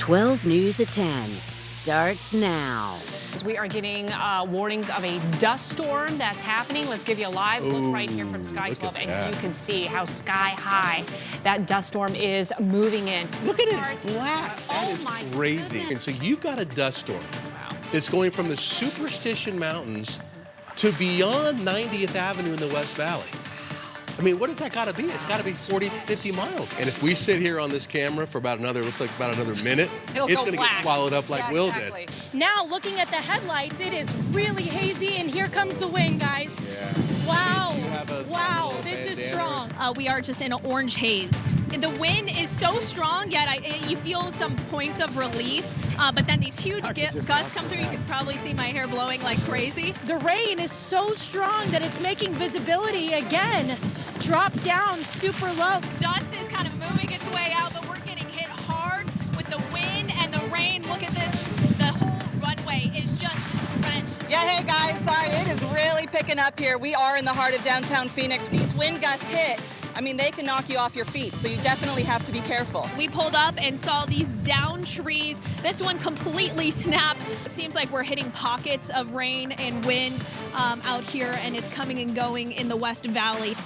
12 News at 10 starts now. We are getting warnings of a dust storm that's happening. Let's give you a live look right here from Sky 12, and you can see how sky high that dust storm is moving in. Look at it, it's black. That is crazy. Goodness. And so you've got a dust storm that's going from the Superstition Mountains to beyond 90th Avenue in the West Valley. I mean, what has that got to be? It's got to be 40, 50 miles. And if we sit here on this camera for about another, looks like about another minute, it's going to get swallowed up like Will did. Now, looking at the headlights, it is really hazy, and here comes the wind, guys. Yeah. Wow. Wow, this is strong. We are just in an orange haze. The wind is so strong, yet you feel some points of relief. But then these huge gusts come through. You can probably see my hair blowing like crazy. The rain is so strong that it's making visibility again drop down super low. Dust is kind of moving its way out, but we're getting hit hard with the wind and the rain. Look at this. The whole runway is just drenched. Yeah, hey guys, sorry, it is really picking up here. We are in the heart of downtown Phoenix. These wind gusts hit. I mean, they can knock you off your feet, so you definitely have to be careful. We pulled up and saw these down trees. This one completely snapped. It seems like we're hitting pockets of rain and wind out here, and it's coming and going in the West Valley.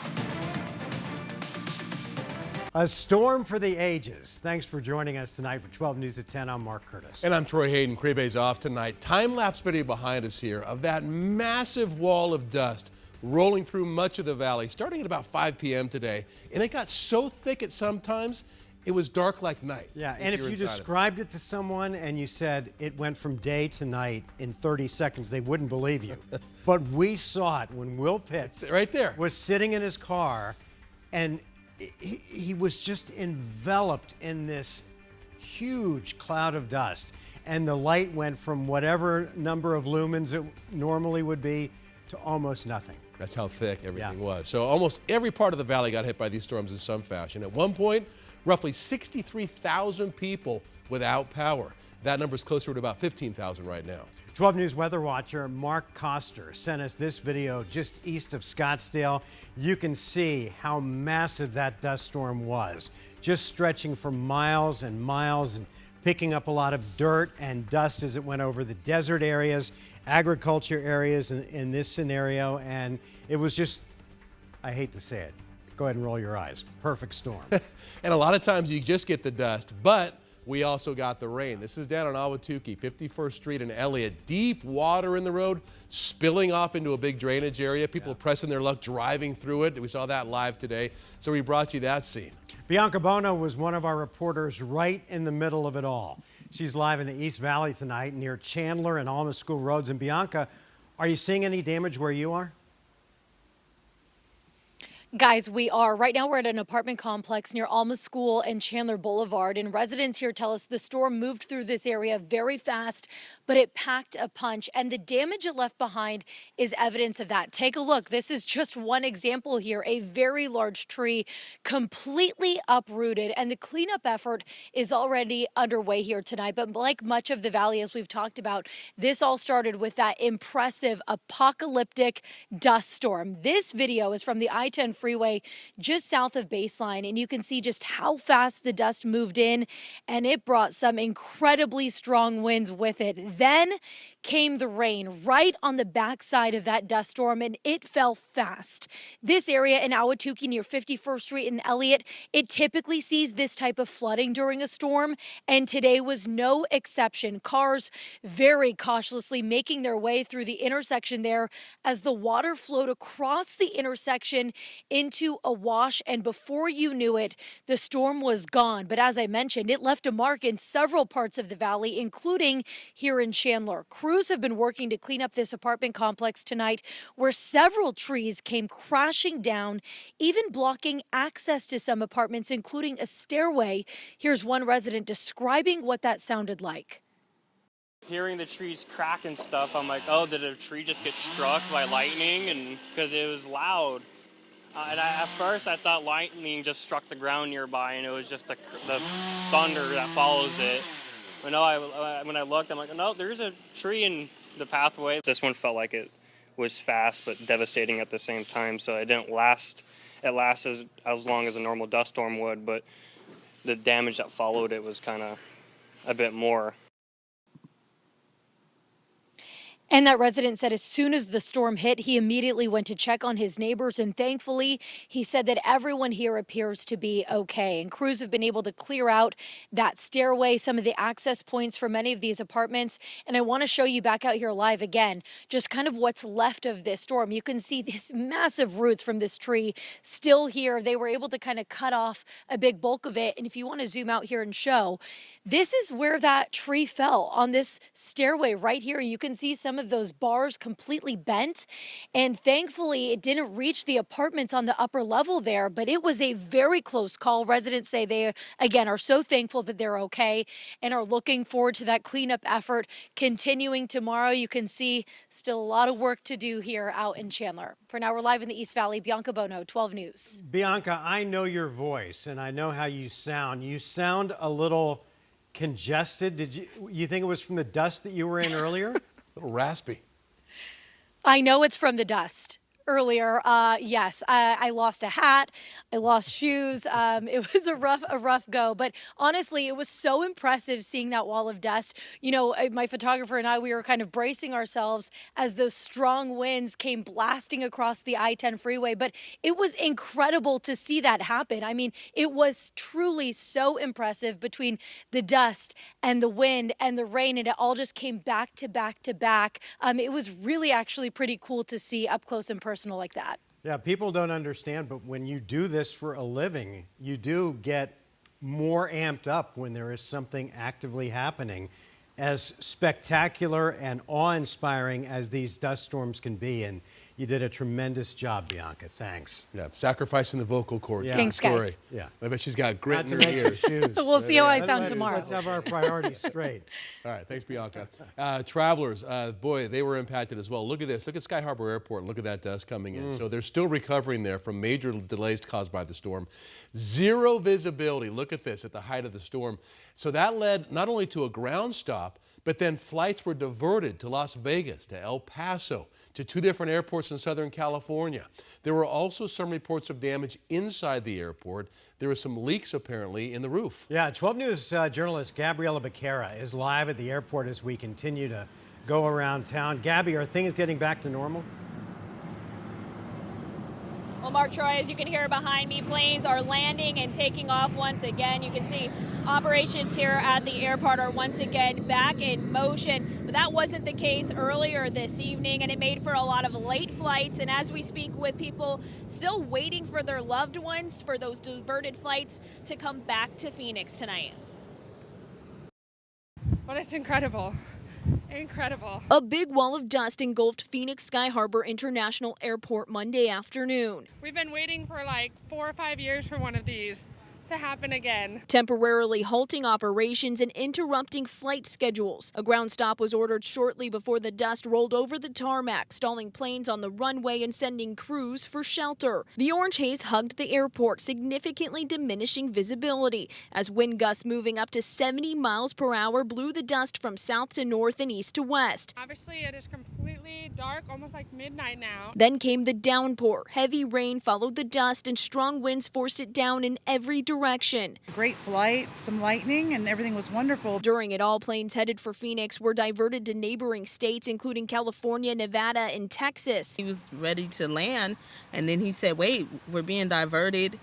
A storm for the ages. Thanks for joining us tonight for 12 News at 10. I'm Mark Curtis. And I'm Troy Hayden. Crebay's off tonight. Time-lapse video behind us here of that massive wall of dust rolling through much of the valley, starting at about 5 p.m. today. And it got so thick at some times, it was dark like night. Yeah, and if you described it to someone and you said it went from day to night in 30 seconds, they wouldn't believe you. But we saw it when Will Pitts right there was sitting in his car, and he was just enveloped in this huge cloud of dust. And the light went from whatever number of lumens it normally would be to almost nothing. That's how thick everything was. So almost every part of the valley got hit by these storms in some fashion. At one point, roughly 63,000 people without power. That number is closer to about 15,000 right now. 12 News weather watcher Mark Koster sent us this video just east of Scottsdale. You can see how massive that dust storm was, just stretching for miles and miles and picking up a lot of dirt and dust as it went over the desert areas, agriculture areas in this scenario. And it was just, I hate to say it, go ahead and roll your eyes, perfect storm. And a lot of times you just get the dust, but we also got the rain. This is down on Ahwatukee, 51st Street in Elliott. Deep water in the road, spilling off into a big drainage area. People pressing their luck driving through it. We saw that live today, so we brought you that scene. Bianca Bono was one of our reporters right in the middle of it all. She's live in the East Valley tonight near Chandler and Alma School Roads. And Bianca, are you seeing any damage where you are? Guys, we are. Right now we're at an apartment complex near Alma School and Chandler Boulevard, and residents here tell us the storm moved through this area very fast, but it packed a punch, and the damage it left behind is evidence of that. Take a look. This is just one example here. A very large tree completely uprooted, and the cleanup effort is already underway here tonight. But like much of the valley, as we've talked about, this all started with that impressive apocalyptic dust storm. This video is from the I-10 freeway just south of Baseline, and you can see just how fast the dust moved in, and it brought some incredibly strong winds with it. Then came the rain right on the backside of that dust storm, and it fell fast. This area in Ahwatukee near 51st Street in Elliott, it typically sees this type of flooding during a storm, and today was no exception. Cars very cautiously making their way through the intersection there as the water flowed across the intersection into a wash, and before you knew it, the storm was gone. But as I mentioned, it left a mark in several parts of the valley, including here in Chandler. Crews have been working to clean up this apartment complex tonight, where several trees came crashing down, even blocking access to some apartments, including a stairway. Here's one resident describing what that sounded like. Hearing the trees crack and stuff, I'm like, oh, did a tree just get struck by lightning? And because it was loud. At first, I thought lightning just struck the ground nearby, and it was just the thunder that follows it. But no, when I looked, I'm like, no, there's a tree in the pathway. This one felt like it was fast but devastating at the same time, so it didn't last. It lasted as long as a normal dust storm would, but the damage that followed it was kind of a bit more. And that resident said as soon as the storm hit, he immediately went to check on his neighbors. And thankfully, he said that everyone here appears to be okay. And crews have been able to clear out that stairway, some of the access points for many of these apartments. And I want to show you back out here live again, just kind of what's left of this storm. You can see these massive roots from this tree still here. They were able to kind of cut off a big bulk of it. And if you want to zoom out here and show, this is where that tree fell on this stairway right here. You can see some of those bars completely bent, and thankfully it didn't reach the apartments on the upper level there, but it was a very close call. Residents say they again are so thankful that they're okay and are looking forward to that cleanup effort continuing tomorrow. You can see still a lot of work to do here out in Chandler. For now, we're live in the East Valley. Bianca Bono, 12 News. Bianca, I know your voice and I know how you sound. You sound a little congested. Did you think it was from the dust that you were in earlier? A little raspy. I know it's from the dust. Earlier, yes, I lost a hat, I lost shoes. It was a rough go, but honestly, it was so impressive seeing that wall of dust. You know, my photographer and I, we were kind of bracing ourselves as those strong winds came blasting across the I-10 freeway, but it was incredible to see that happen. I mean, it was truly so impressive between the dust and the wind and the rain, and it all just came back to back to back. It was really actually pretty cool to see up close and personal like that. Yeah, people don't understand, but when you do this for a living, you do get more amped up when there is something actively happening. As spectacular and awe-inspiring as these dust storms can be, and you did a tremendous job, Bianca. Thanks. Yeah, sacrificing the vocal cords. Yeah. Thanks, guys. Yeah. I bet she's got grit Not in to her make your ears. shoes. We'll see how I sound tomorrow. Let's have our priorities straight. All right, thanks, Bianca. Travelers, boy, they were impacted as well. Look at this. Look at Sky Harbor Airport. Look at that dust coming in. So they're still recovering there from major delays caused by the storm. Zero visibility. Look at this at the height of the storm. So that led not only to a ground stop, but then flights were diverted to Las Vegas, to El Paso, to 2 different airports in Southern California. There were also some reports of damage inside the airport. There were some leaks apparently in the roof. Yeah, 12 News journalist Gabriela Becerra is live at the airport as we continue to go around town. Gabby, are things getting back to normal? Well, Mark, Troy, as you can hear behind me, planes are landing and taking off once again. You can see operations here at the airport are once again back in motion. But that wasn't the case earlier this evening, and it made for a lot of late flights. And as we speak with people still waiting for their loved ones for those diverted flights to come back to Phoenix tonight. But it's incredible. Incredible. A big wall of dust engulfed Phoenix Sky Harbor International Airport Monday afternoon. We've been waiting for like 4 or 5 years for one of these to happen again. Temporarily halting operations and interrupting flight schedules. A ground stop was ordered shortly before the dust rolled over the tarmac, stalling planes on the runway and sending crews for shelter. The orange haze hugged the airport, significantly diminishing visibility as wind gusts moving up to 70 miles per hour blew the dust from south to north and east to west. Obviously, it is completely dark, almost like midnight now. Then came the downpour. Heavy rain followed the dust and strong winds forced it down in every direction. Great flight, some lightning, and everything was wonderful. During it all, planes headed for Phoenix were diverted to neighboring states, including California, Nevada, and Texas. He was ready to land, and then he said, wait, we're being diverted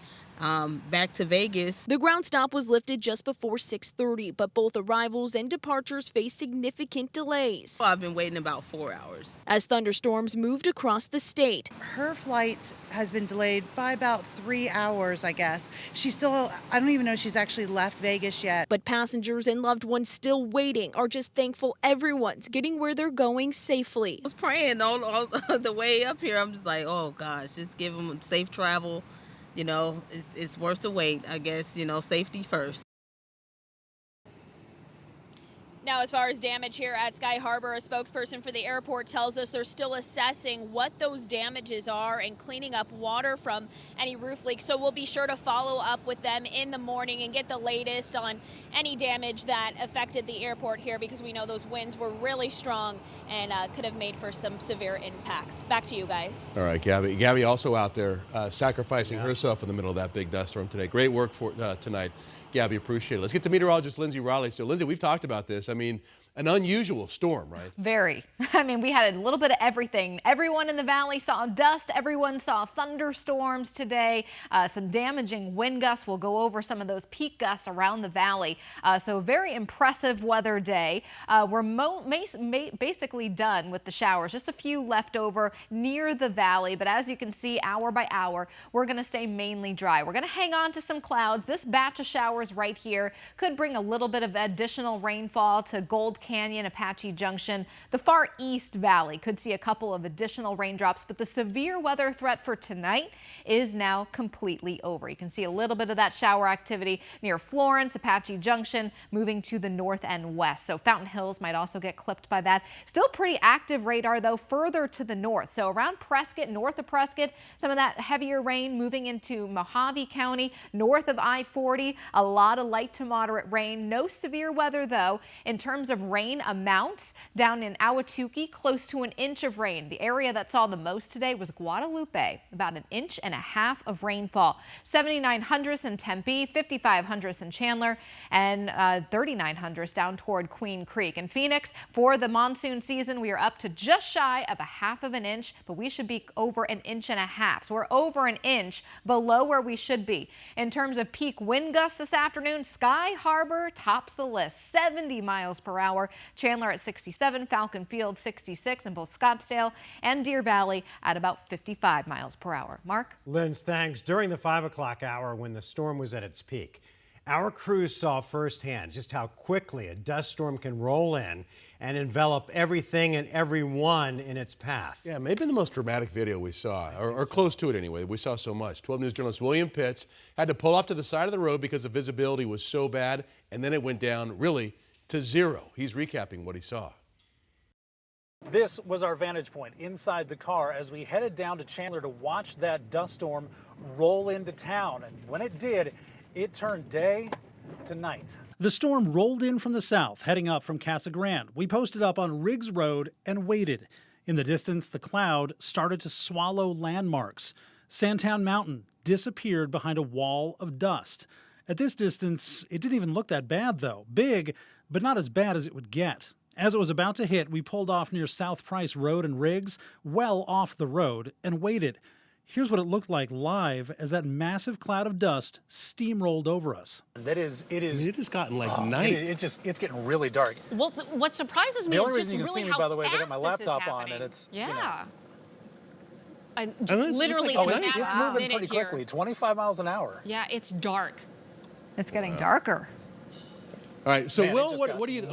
back to Vegas. The ground stop was lifted just before 6:30, but both arrivals and departures faced significant delays. I've been waiting about 4 hours. As thunderstorms moved across the state. Her flight has been delayed by about 3 hours, I guess. She's still, I don't even know if she's actually left Vegas yet. But passengers and loved ones still waiting are just thankful everyone's getting where they're going safely. I was praying all the way up here. I'm just like, oh gosh, just give them safe travel. You know, it's worth the wait, I guess, you know, safety first. Now, as far as damage here at Sky Harbor, a spokesperson for the airport tells us they're still assessing what those damages are and cleaning up water from any roof leaks. So we'll be sure to follow up with them in the morning and get the latest on any damage that affected the airport here, because we know those winds were really strong and could have made for some severe impacts. Back to you guys. All right, Gabby. Gabby also out there sacrificing herself in the middle of that big dust storm today. Great work for tonight. Gabby, appreciate it. Let's get to meteorologist Lindsay Riley. So, Lindsay, we've talked about this. I mean, an unusual storm, right? Very. I mean, we had a little bit of everything. Everyone in the valley saw dust. Everyone saw thunderstorms today. Some damaging wind gusts. We'll go over some of those peak gusts around the valley. So very impressive weather day. We're basically done with the showers. Just a few left over near the valley. But as you can see, hour by hour, we're going to stay mainly dry. We're going to hang on to some clouds. This batch of showers right here could bring a little bit of additional rainfall to Gold Canyon, Apache Junction. The far east valley could see a couple of additional raindrops, but the severe weather threat for tonight is now completely over. You can see a little bit of that shower activity near Florence, Apache Junction, moving to the north and west. So Fountain Hills might also get clipped by that. Still pretty active radar, though, further to the north. So around Prescott, north of Prescott, some of that heavier rain moving into Mojave County, north of I-40. A lot of light to moderate rain. No severe weather, though. In terms of rain amounts, down in Ahwatukee, close to an inch of rain. The area that saw the most today was Guadalupe, about an inch and a half of rainfall. 7,900 in Tempe, 5,500 in Chandler, and 3,900 down toward Queen Creek. In Phoenix, for the monsoon season, we are up to just shy of a half of an inch, but we should be over an inch and a half. So we're over an inch below where we should be. In terms of peak wind gusts this afternoon, Sky Harbor tops the list, 70 miles per hour. Chandler at 67, Falcon Field 66, and both Scottsdale and Deer Valley at about 55 miles per hour. Mark? Linz, thanks. During the 5 o'clock hour when the storm was at its peak, our crews saw firsthand just how quickly a dust storm can roll in and envelop everything and everyone in its path. Yeah, maybe the most dramatic video we saw, or close to it anyway. We saw so much. 12 News journalist William Pitts had to pull off to the side of the road because the visibility was so bad, and then it went down really to zero. He's recapping what he saw. This was our vantage point inside the car as we headed down to Chandler to watch that dust storm roll into town. And when it did, it turned day to night. The storm rolled in from the south, heading up from Casa Grande. We posted up on Riggs Road and waited. In the distance, the cloud started to swallow landmarks. Sandtown Mountain disappeared behind a wall of dust. At this distance, it didn't even look that bad, though. Big, but not as bad as it would get. As it was about to hit, we pulled off near South Price Road and Riggs, well off the road, and waited. Here's what it looked like live as that massive cloud of dust steamrolled over us. It is. I mean, it has gotten like night. It's getting really dark. Well, what surprises me The is only just reason you can really see me, how by the way, is I got my fast this is laptop on, happening. and it's yeah. And it's just literally like in night. that it's moving minute pretty here. quickly, 25 miles an hour. Yeah, it's dark. It's getting darker. All right, so Man, Will,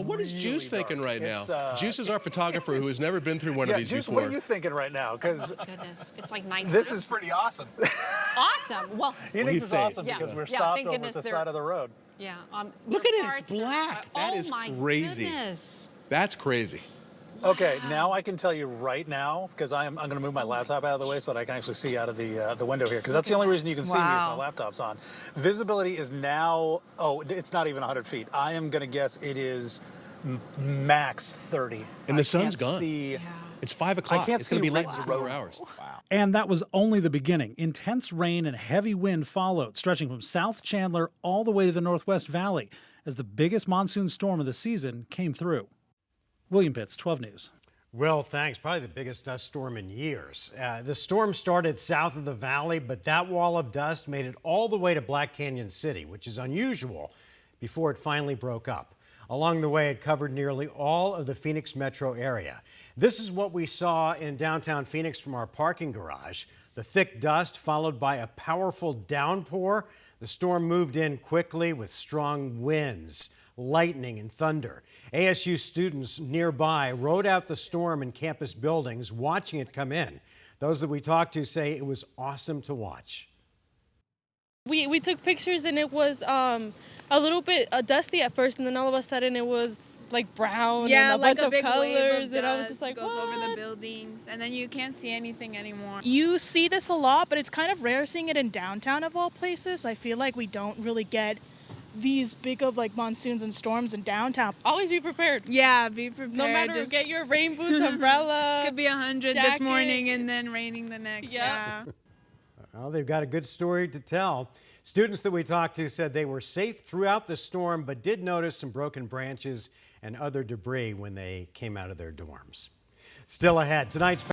what is Juice thinking right now? Juice is our photographer who has never been through one of these Juice, before. what are you thinking right now? Because Goodness, it's like 19. this is pretty awesome. awesome. Well, he thinks it's awesome Yeah. because we're Yeah, stopped thank over goodness at the they're- side of the road. yeah. Look at it, it's black. That is my crazy. Goodness. That's crazy. Okay, now I can tell you right now, because I'm going to move my laptop out of the way so that I can actually see out of the window here, because that's the only reason you can see me is my laptop's on. Visibility is now, it's not even 100 feet. I am going to guess it is max 30. And the sun's gone. See, It's 5 o'clock. I can't it's going to see be late Riggs for Road. 4 hours. Wow. And that was only the beginning. Intense rain and heavy wind followed, stretching from South Chandler all the way to the Northwest Valley as the biggest monsoon storm of the season came through. William Pitts, 12 News. Well, thanks. Probably the biggest dust storm in years. The storm started south of the valley, but that wall of dust made it all the way to Black Canyon City, which is unusual, before it finally broke up. Along the way, it covered nearly all of the Phoenix metro area. This is what we saw in downtown Phoenix from our parking garage. The thick dust followed by a powerful downpour. The storm moved in quickly with strong winds, lightning, and thunder. ASU students nearby rode out the storm in campus buildings, watching it come in. Those that we talked to say it was awesome to watch. We took pictures and it was a little bit dusty at first, and then all of a sudden it was like brown and a bunch of big wave colors, of and I was dust just like, goes what? over the buildings, and then you can't see anything anymore. You see this a lot, but it's kind of rare seeing it in downtown of all places. I feel like we don't really get these big of like monsoons and storms in downtown. Always be prepared. Yeah, be prepared. No matter, Just get your rain boots, umbrella. Could be 100 jacket. this morning and then raining the next. Yep. Yeah. Well, they've got a good story to tell. Students that we talked to said they were safe throughout the storm, but did notice some broken branches and other debris when they came out of their dorms. Still ahead, tonight's